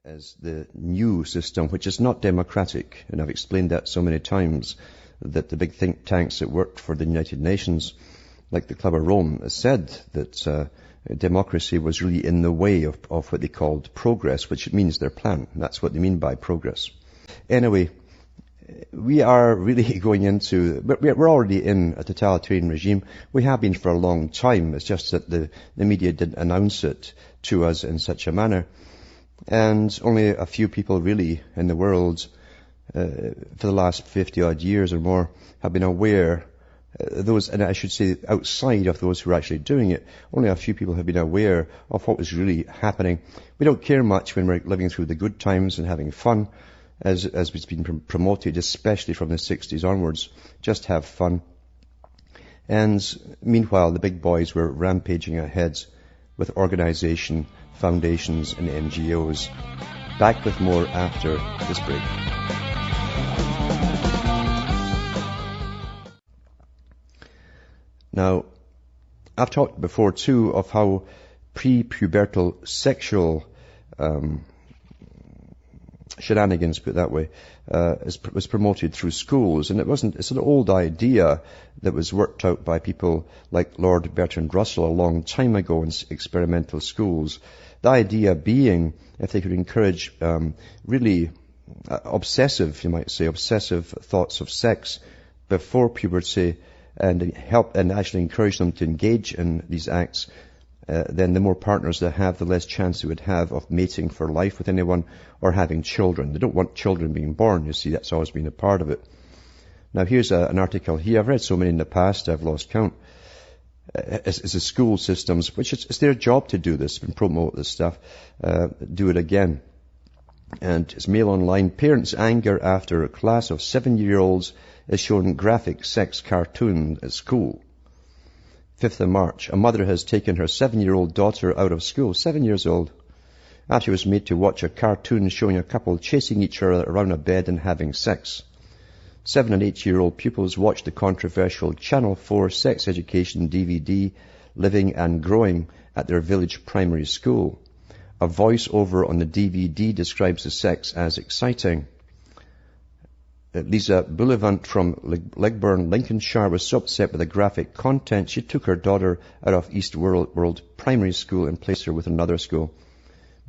as the new system, which is not democratic. And I've explained that so many times, that the big think tanks that work for the United Nations, like the Club of Rome, has said that democracy was really in the way of what they called progress, which means their plan. That's what they mean by progress. Anyway, we are really going into, we're already in a totalitarian regime. We have been for a long time. It's just that the media didn't announce it to us in such a manner. And only a few people really in the world, for the last 50 odd years or more, have been aware, those, and I should say outside of those who are actually doing it, only a few people have been aware of what was really happening. We don't care much when we're living through the good times and having fun, as it's been promoted, especially from the 60s onwards. Just have fun. And meanwhile, the big boys were rampaging ahead with organization, foundations and NGOs. Back with more after this break. Now, I've talked before too of how pre-pubertal sexual shenanigans, put it that way, was promoted through schools. And it's an old idea that was worked out by people like Lord Bertrand Russell a long time ago in experimental schools. The idea being, if they could encourage really obsessive, you might say, obsessive thoughts of sex before puberty, and help and actually encourage them to engage in these acts, then the more partners they have, the less chance they would have of mating for life with anyone or having children. They don't want children being born, you see. That's always been a part of it. Now here's an article here. I've read so many in the past, I've lost count. It's the school systems, which it's their job to do this and promote this stuff, do it again. And it's Mail Online. Parents' anger after a class of 7-year-olds is shown graphic sex cartoon at school. 5th of March, a mother has taken her 7-year-old daughter out of school, 7 years old, after she was made to watch a cartoon showing a couple chasing each other around a bed and having sex. 7 and 8-year-old pupils watched the controversial Channel 4 sex education DVD, Living and Growing, at their village primary school. A voice-over on the DVD describes the sex as exciting. Lisa Bullivant from Legburn, Lincolnshire, was so upset with the graphic content, she took her daughter out of East World Primary School and placed her with another school.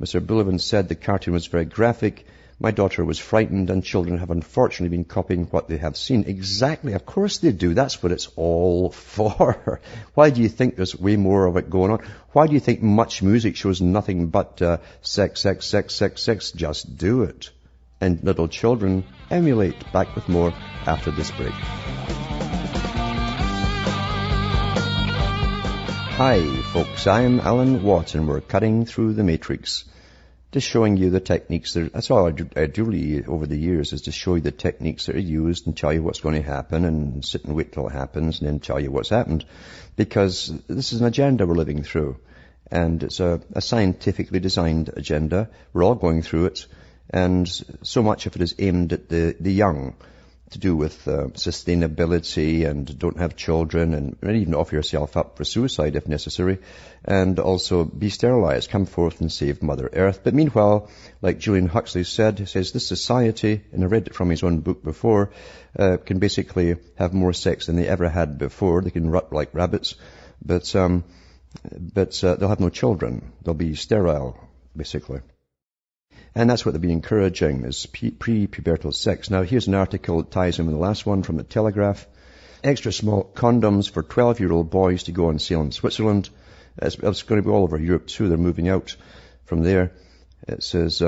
Mr. Bullivant said the cartoon was very graphic. My daughter was frightened, and children have unfortunately been copying what they have seen. Exactly. Of course they do. That's what it's all for. Why do you think there's way more of it going on? Why do you think much music shows nothing but sex, sex, sex, sex, sex? Just do it. And little children emulate. Back with more after this break. Hi folks, I am Alan Watt and we're cutting through the matrix. Just showing you the techniques. That's all I do really over the years, is to show you the techniques that are used and tell you what's going to happen and sit and wait till it happens and then tell you what's happened. Because this is an agenda we're living through. And it's a scientifically designed agenda. We're all going through it. And so much of it is aimed at the young, to do with sustainability and don't have children and even offer yourself up for suicide if necessary, and also be sterilized, come forth and save Mother Earth. But meanwhile, like Julian Huxley said, he says this society, and I read it from his own book before, can basically have more sex than they ever had before. They can rut like rabbits, but they'll have no children. They'll be sterile, basically. And that's what they've been encouraging, is pre-pubertal sex. Now, here's an article that ties in with the last one from the Telegraph. Extra small condoms for 12-year-old boys to go on sale in Switzerland. It's going to be all over Europe too. They're moving out from there. It says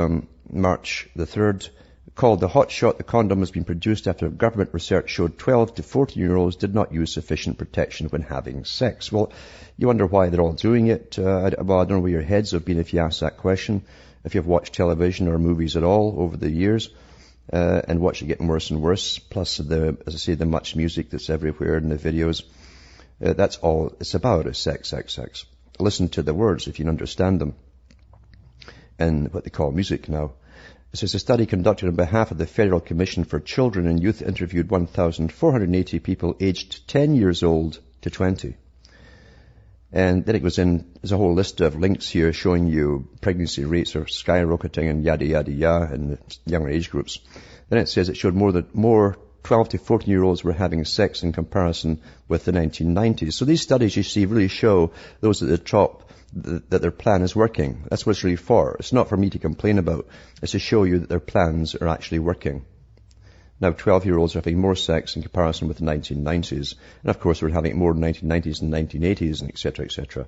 March the 3rd. Called the Hot Shot, the condom has been produced after government research showed 12 to 14-year-olds did not use sufficient protection when having sex. Well, you wonder why they're all doing it. I don't know where your heads have been if you ask that question. If you've watched television or movies at all over the years, and watched it getting worse and worse, plus as I say, the much music that's everywhere in the videos, that's all it's about, is sex, sex, sex. Listen to the words if you can understand them. And what they call music now. It says a study conducted on behalf of the Federal Commission for Children and Youth interviewed 1,480 people aged 10 years old to 20. And then it goes in, there's a whole list of links here showing you pregnancy rates are skyrocketing and yada, yada, yada in the younger age groups. Then it says it showed more 12 to 14-year-olds were having sex in comparison with the 1990s. So these studies you see really show those at the top that their plan is working. That's what it's really for. It's not for me to complain about. It's to show you that their plans are actually working. Now 12-year-olds are having more sex in comparison with the 1990s. And of course, we're having more in the 1990s and 1980s and etc., etc.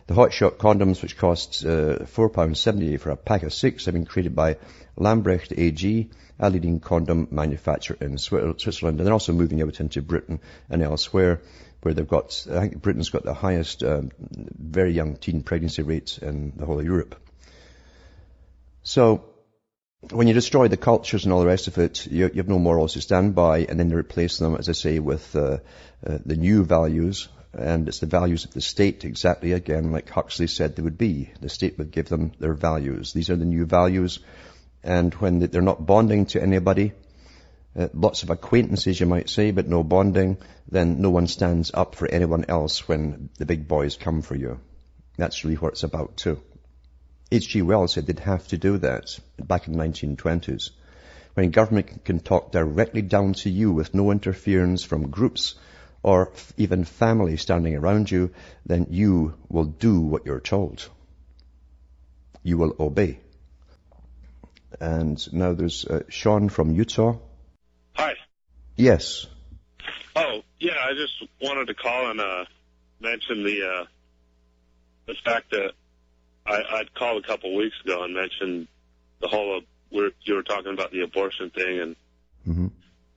The hotshot condoms, which cost £4.70 for a pack of 6, have been created by Lambrecht AG, a leading condom manufacturer in Switzerland. And they're also moving out into Britain and elsewhere, where they've got, I think Britain's got the highest very young teen pregnancy rates in the whole of Europe. So, when you destroy the cultures and all the rest of it, you have no morals to stand by, and then you replace them, as I say, with the new values, and it's the values of the state, exactly again, like Huxley said they would be. The state would give them their values. These are the new values, and when they're not bonding to anybody, lots of acquaintances you might say, but no bonding, then no one stands up for anyone else when the big boys come for you. That's really what it's about too. H.G. Wells said they'd have to do that back in the 1920s. When government can talk directly down to you with no interference from groups or even family standing around you, then you will do what you're told. You will obey. And now there's Sean from Utah. Hi. Yes. Oh, yeah, I just wanted to call and mention the fact that I'd called a couple of weeks ago and mentioned the whole you were talking about the abortion thing, and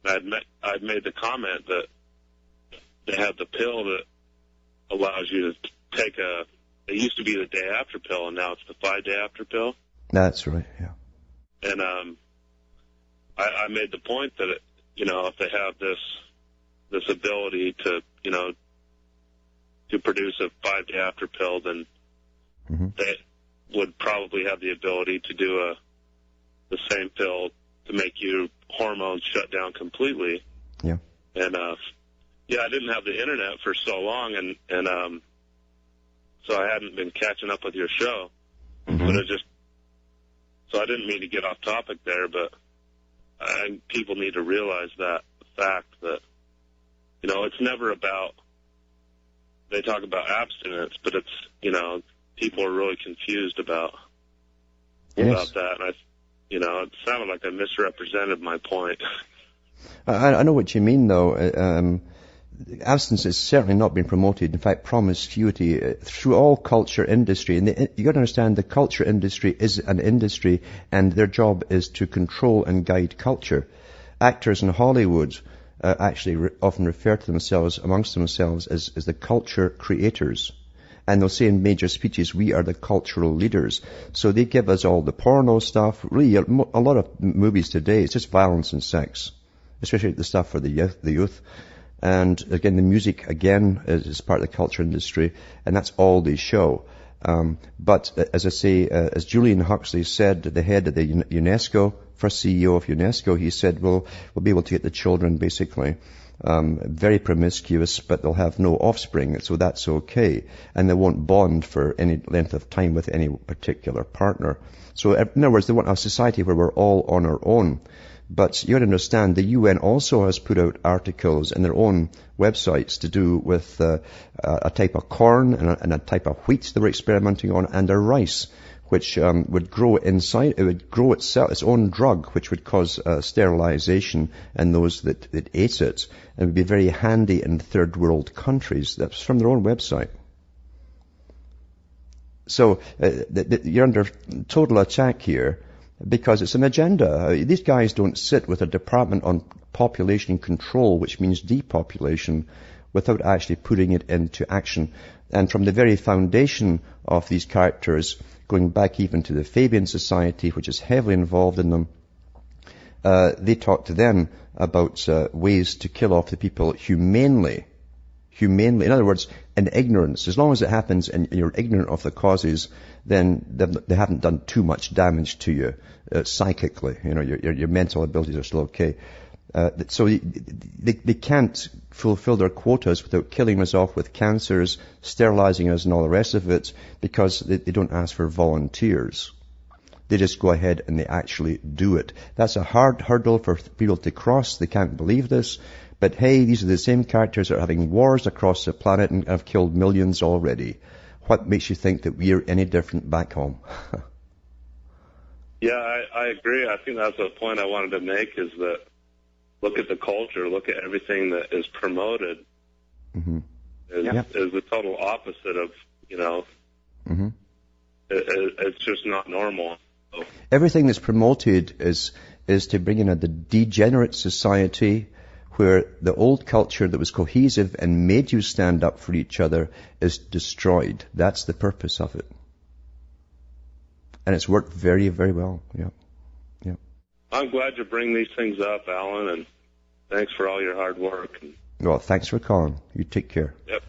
I'd made the comment that they have the pill that allows you to take it used to be the day after pill, and now it's the 5-day after pill. That's right, yeah. And I made the point that if they have this ability to to produce a 5-day after pill, then they would probably have the ability to do the same pill to make your hormones shut down completely. Yeah. And I didn't have the internet for so long, and so I hadn't been catching up with your show. But so I didn't mean to get off topic there, but people need to realize that fact that it's never about. They talk about abstinence, but it's people are really confused about that, and it sounded like I misrepresented my point. I know what you mean, though. Abstinence has certainly not been promoted. In fact, promiscuity through all culture industry, and you got to understand the culture industry is an industry, and their job is to control and guide culture. Actors in Hollywood actually often refer to themselves amongst themselves as the culture creators. And they'll say in major speeches, we are the cultural leaders. So they give us all the porno stuff. Really, a lot of movies today, it's just violence and sex, especially the stuff for the youth. And again, the music, again, is part of the culture industry, and that's all they show. But as I say, as Julian Huxley said, the head of the UNESCO, first CEO of UNESCO, he said, we'll be able to get the children basically very promiscuous, but they'll have no offspring, so that's okay. And they won't bond for any length of time with any particular partner. So in other words, they want a society where we're all on our own. But you got to understand, the UN also has put out articles in their own websites to do with a type of corn and a type of wheat they were experimenting on, and a rice, which would grow inside. It would grow its own drug, which would cause sterilization in those that ate it, and would be very handy in third world countries. That's from their own website. So you're under total attack here, because it's an agenda. These guys don't sit with a department on population control, which means depopulation, without actually putting it into action. And from the very foundation of these characters, going back even to the Fabian Society, which is heavily involved in them, they talk to them about ways to kill off the people humanely. In other words, in ignorance. As long as it happens and you're ignorant of the causes, then they haven't done too much damage to you psychically. Your mental abilities are still okay. So they can't fulfill their quotas without killing us off with cancers, sterilizing us and all the rest of it, because they don't ask for volunteers. They just go ahead and they actually do it. That's a hard hurdle for people to cross. They can't believe this. But hey, these are the same characters that are having wars across the planet and have killed millions already. What makes you think that we're any different back home? Yeah, I agree. I think that's the point I wanted to make, is that look at the culture, look at everything that is promoted, is the total opposite of, it's just not normal. So. Everything that's promoted is to bring in a degenerate society where the old culture that was cohesive and made you stand up for each other is destroyed. That's the purpose of it. And it's worked very, very well. Yeah. I'm glad you bring these things up, Alan, and thanks for all your hard work. Well, thanks for calling. You take care. Yep.